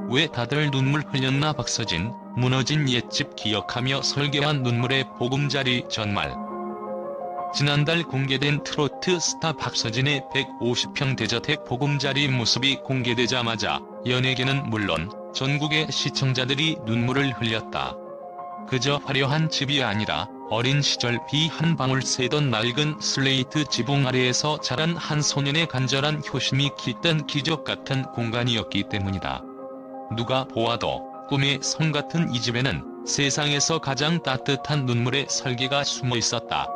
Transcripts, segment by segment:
왜 다들 눈물 흘렸나. 박서진, 무너진 옛집 기억하며 설계한 눈물의 보금자리 전말. 지난달 공개된 트로트 스타 박서진의 150평 대저택 보금자리 모습이 공개되자마자 연예계는 물론 전국의 시청자들이 눈물을 흘렸다. 그저 화려한 집이 아니라 어린 시절 비 한 방울 새던 낡은 슬레이트 지붕 아래에서 자란 한 소년의 간절한 효심이 깃든 기적 같은 공간이었기 때문이다. 누가 보아도 꿈의 성 같은 이 집에는 세상에서 가장 따뜻한 눈물의 설계가 숨어 있었다.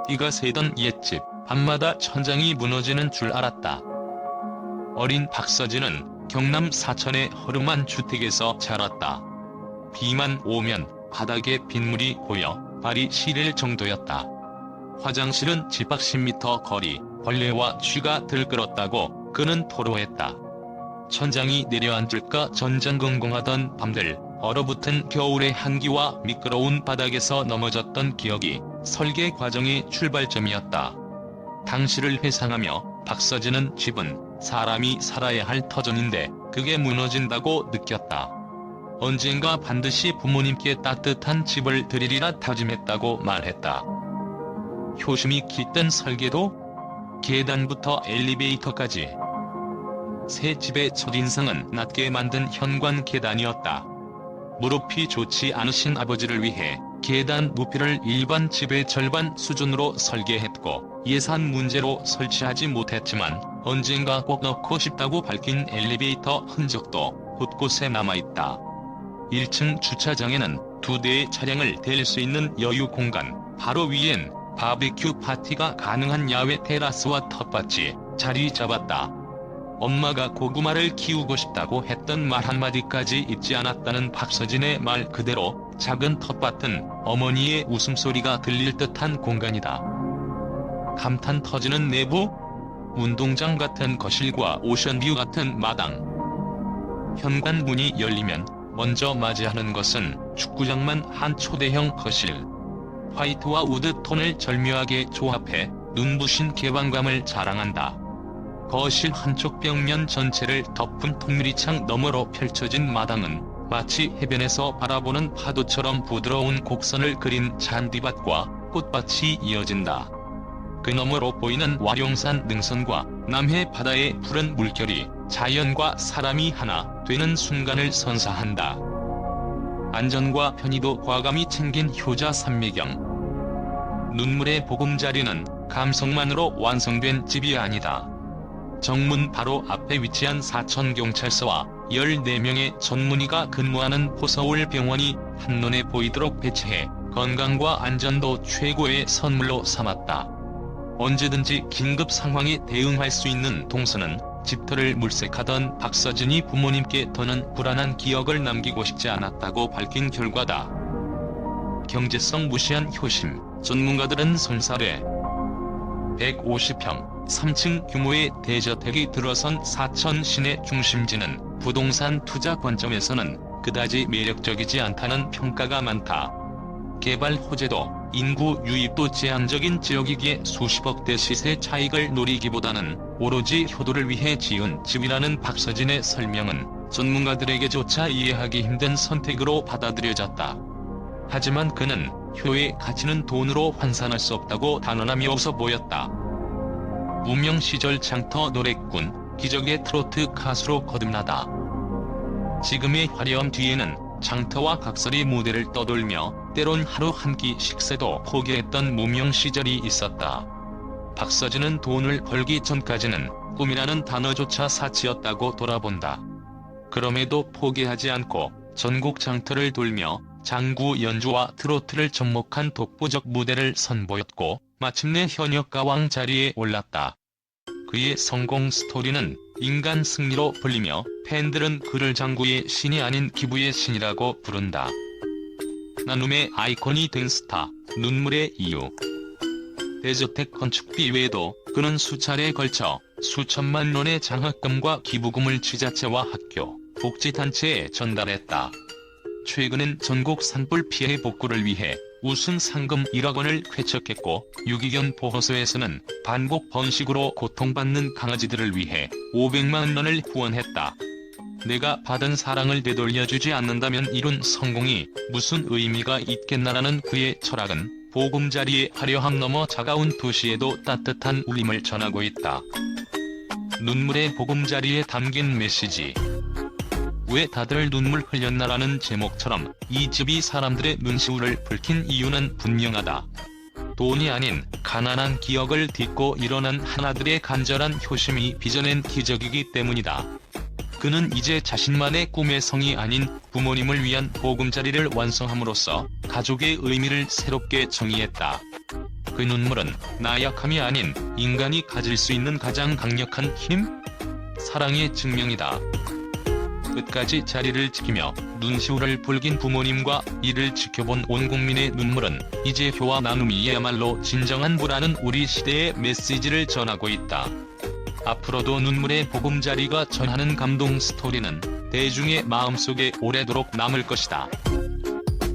비가 새던 옛집, 밤마다 천장이 무너지는 줄 알았다. 어린 박서진은 경남 사천의 허름한 주택에서 자랐다. 비만 오면 바닥에 빗물이 고여 발이 시릴 정도였다. 화장실은 집 밖 10m 거리, 벌레와 쥐가 들끓었다고 그는 토로했다. 천장이 내려앉을까 전전긍긍하던 밤들, 얼어붙은 겨울의 한기와 미끄러운 바닥에서 넘어졌던 기억이 설계 과정의 출발점이었다. 당시를 회상하며 박서진은 집은 사람이 살아야 할 터전인데 그게 무너진다고 느꼈다. 언젠가 반드시 부모님께 따뜻한 집을 드리리라 다짐했다고 말했다. 효심이 깃든 설계도? 계단부터 엘리베이터까지. 새 집의 첫인상은 낮게 만든 현관 계단이었다. 무릎이 좋지 않으신 아버지를 위해 계단 높이를 일반 집의 절반 수준으로 설계했고 예산 문제로 설치하지 못했지만 언젠가 꼭 넣고 싶다고 밝힌 엘리베이터 흔적도 곳곳에 남아있다. 1층 주차장에는 2대의 차량을 댈 수 있는 여유 공간, 바로 위엔 바비큐 파티가 가능한 야외 테라스와 텃밭이 자리 잡았다. 엄마가 고구마를 키우고 싶다고 했던 말 한마디까지 잊지 않았다는 박서진의 말 그대로 작은 텃밭은 어머니의 웃음소리가 들릴 듯한 공간이다. 감탄 터지는 내부? 운동장 같은 거실과 오션뷰 같은 마당. 현관문이 열리면 먼저 맞이하는 것은 축구장만 한 초대형 거실. 화이트와 우드 톤을 절묘하게 조합해 눈부신 개방감을 자랑한다. 거실 한쪽 벽면 전체를 덮은 통유리창 너머로 펼쳐진 마당은 마치 해변에서 바라보는 파도처럼 부드러운 곡선을 그린 잔디밭과 꽃밭이 이어진다. 그 너머로 보이는 와룡산 능선과 남해 바다의 푸른 물결이 자연과 사람이 하나 되는 순간을 선사한다. 안전과 편의도 과감히 챙긴 효자 산매경. 눈물의 보금자리는 감성만으로 완성된 집이 아니다. 정문 바로 앞에 위치한 사천경찰서와 14명의 전문의가 근무하는 포서울병원이 한눈에 보이도록 배치해 건강과 안전도 최고의 선물로 삼았다. 언제든지 긴급 상황에 대응할 수 있는 동선은 집터를 물색하던 박서진이 부모님께 더는 불안한 기억을 남기고 싶지 않았다고 밝힌 결과다. 경제성 무시한 효심, 전문가들은 손살에 150평, 3층 규모의 대저택이 들어선 사천 시내 중심지는 부동산 투자 관점에서는 그다지 매력적이지 않다는 평가가 많다. 개발 호재도 인구 유입도 제한적인 지역이기에 수십억대 시세 차익을 노리기보다는 오로지 효도를 위해 지은 집이라는 박서진의 설명은 전문가들에게조차 이해하기 힘든 선택으로 받아들여졌다. 하지만 그는 효의 가치는 돈으로 환산할 수 없다고 단언하며 웃어 보였다. 무명 시절 장터 노래꾼, 기적의 트로트 가수로 거듭나다. 지금의 화려함 뒤에는 장터와 각설이 무대를 떠돌며 때론 하루 한 끼 식사도 포기했던 무명 시절이 있었다. 박서진은 돈을 벌기 전까지는 꿈이라는 단어조차 사치였다고 돌아본다. 그럼에도 포기하지 않고 전국 장터를 돌며 장구 연주와 트로트를 접목한 독보적 무대를 선보였고 마침내 현역가왕 자리에 올랐다. 그의 성공 스토리는 인간 승리로 불리며 팬들은 그를 장구의 신이 아닌 기부의 신이라고 부른다. 나눔의 아이콘이 된 스타, 눈물의 이유. 대저택 건축비 외에도 그는 수차례에 걸쳐 수천만 원의 장학금과 기부금을 지자체와 학교, 복지단체에 전달했다. 최근엔 전국 산불 피해 복구를 위해 우승 상금 1억 원을 쾌척했고 유기견 보호소에서는 반복 번식으로 고통받는 강아지들을 위해 500만 원을 후원했다. 내가 받은 사랑을 되돌려주지 않는다면 이룬 성공이 무슨 의미가 있겠나라는 그의 철학은 보금자리의 화려함 넘어 차가운 도시에도 따뜻한 울림을 전하고 있다. 눈물의 보금자리에 담긴 메시지. 왜 다들 눈물 흘렸나라는 제목처럼 이 집이 사람들의 눈시울을 붉힌 이유는 분명하다. 돈이 아닌 가난한 기억을 딛고 일어난 하나들의 간절한 효심이 빚어낸 기적이기 때문이다. 그는 이제 자신만의 꿈의 성이 아닌 부모님을 위한 보금자리를 완성함으로써 가족의 의미를 새롭게 정의했다. 그 눈물은 나약함이 아닌 인간이 가질 수 있는 가장 강력한 힘? 사랑의 증명이다. 끝까지 자리를 지키며 눈시울을 붉힌 부모님과 이를 지켜본 온 국민의 눈물은 이제 효와 나눔이야말로 진정한 부라는 우리 시대의 메시지를 전하고 있다. 앞으로도 눈물의 보금자리가 전하는 감동 스토리는 대중의 마음속에 오래도록 남을 것이다.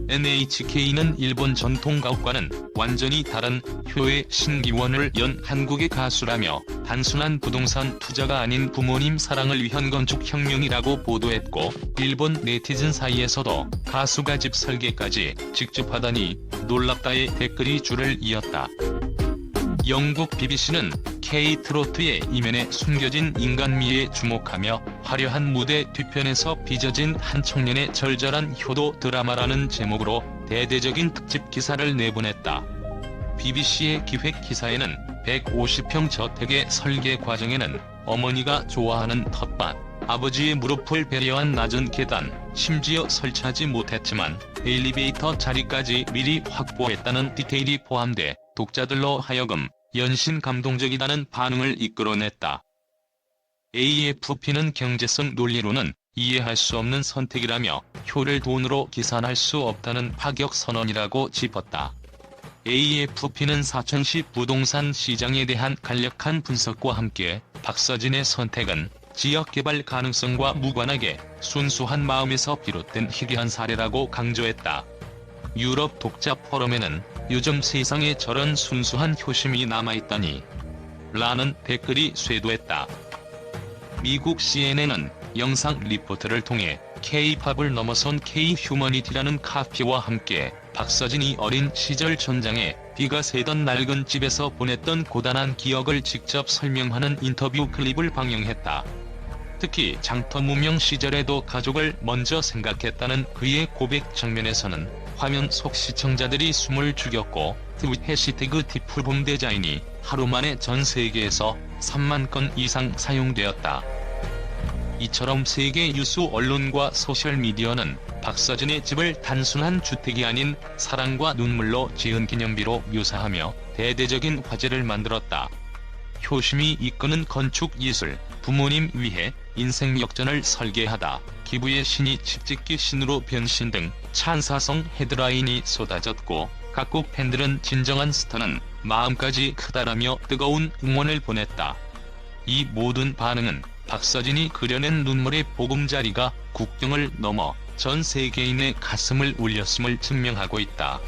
NHK는 일본 전통 가옥과는 완전히 다른 효의 신기원을 연 한국의 가수라며 단순한 부동산 투자가 아닌 부모님 사랑을 위한 건축혁명이라고 보도했고, 일본 네티즌 사이에서도 가수가 집 설계까지 직접 하다니 놀랍다의 댓글이 줄을 이었다. 영국 BBC는 K-트로트의 이면에 숨겨진 인간미에 주목하며 화려한 무대 뒤편에서 빚어진 한 청년의 절절한 효도 드라마라는 제목으로 대대적인 특집 기사를 내보냈다. BBC의 기획 기사에는 150평 저택의 설계 과정에는 어머니가 좋아하는 텃밭, 아버지의 무릎을 배려한 낮은 계단, 심지어 설치하지 못했지만 엘리베이터 자리까지 미리 확보했다는 디테일이 포함돼 독자들로 하여금 연신 감동적이다는 반응을 이끌어냈다. AFP는 경제성 논리로는 이해할 수 없는 선택이라며 효를 돈으로 계산할 수 없다는 파격 선언이라고 짚었다. AFP는 사천시 부동산 시장에 대한 간략한 분석과 함께 박서진의 선택은 지역개발 가능성과 무관하게 순수한 마음에서 비롯된 희귀한 사례라고 강조했다. 유럽 독자 포럼에는 요즘 세상에 저런 순수한 효심이 남아있다니 라는 댓글이 쇄도했다. 미국 CNN은 영상 리포트를 통해 K-팝을 넘어선 K-휴머니티라는 카피와 함께 박서진이 어린 시절 전장에 비가 새던 낡은 집에서 보냈던 고단한 기억을 직접 설명하는 인터뷰 클립을 방영했다. 특히 장터 무명 시절에도 가족을 먼저 생각했다는 그의 고백 장면에서는 화면 속 시청자들이 숨을 죽였고 트윗 해시태그 디플봄 디자인이 하루 만에 전 세계에서 3만 건 이상 사용되었다. 이처럼 세계 유수 언론과 소셜미디어는 박서진의 집을 단순한 주택이 아닌 사랑과 눈물로 지은 기념비로 묘사하며 대대적인 화제를 만들었다. 효심이 이끄는 건축예술, 부모님 위해 인생 역전을 설계하다, 기부의 신이 집짓기 신으로 변신 등 찬사성 헤드라인이 쏟아졌고, 각국 팬들은 진정한 스타는 마음까지 크다라며 뜨거운 응원을 보냈다. 이 모든 반응은 박서진이 그려낸 눈물의 보금자리가 국경을 넘어 전 세계인의 가슴을 울렸음을 증명하고 있다.